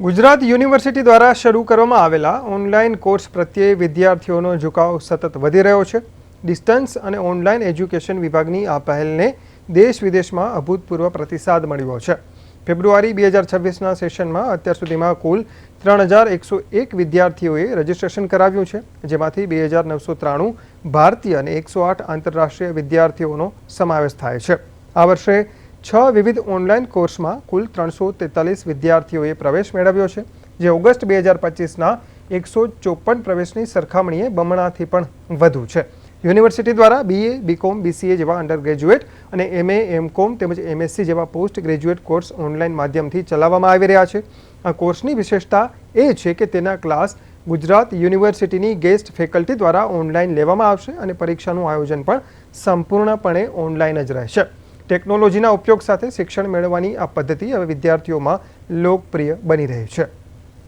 Gujarat university દ્વારા શરૂ કરવામાં આવેલા ઓનલાઈન કોર્સ પ્રત્યે વિદ્યાર્થીઓનો ઝુકાવ સતત વધી રહ્યો છે। ડિસ્ટન્સ અને ઓનલાઈન એજ્યુકેશન વિભાગની આ પહેલને દેશ વિદેશમાં અભૂતપૂર્વ પ્રતિસાદ મળ્યો છે। ફેબ્રુઆરી 2026ના સેશનમાં અત્યાર સુધીમાં કુલ 3101 વિદ્યાર્થીઓએ રજીસ્ટ્રેશન કરાવ્યું છે, જેમાંથી 2993 ભારતીય અને 108 આંતરરાષ્ટ્રીય વિદ્યાર્થીઓનો સમાવેશ થાય છે। આ વર્ષે 6 વિવિધ ઓનલાઈન કોર્સમાં કુલ 343 વિદ્યાર્થીઓએ પ્રવેશ મેળવ્યો છે, જે ઓગસ્ટ 2025ના 154 પ્રવેશની સરખામણીએ બમણાથી પણ વધુ છે। યુનિવર્સિટી દ્વારા BA, BCom, BCA જેવા અંડર ગ્રેજ્યુએટ અને MA, MCom તેમજ MSc જેવા પોસ્ટ ગ્રેજ્યુએટ કોર્સ ઓનલાઈન માધ્યમથી ચલાવવામાં આવી રહ્યા છે। આ કોર્સની વિશેષતા એ છે કે તેના ક્લાસ ગુજરાત યુનિવર્સિટીની ગેસ્ટ ફેકલ્ટી દ્વારા ઓનલાઈન લેવામાં આવશે અને પરીક્ષાનું આયોજન પણ સંપૂર્ણપણે ઓનલાઈન જ રહેશે। ટેકનોલોજીના ઉપયોગ સાથે શિક્ષણ મેળવવાની આ પદ્ધતિ હવે વિદ્યાર્થીઓમાં લોકપ્રિય બની રહી છે।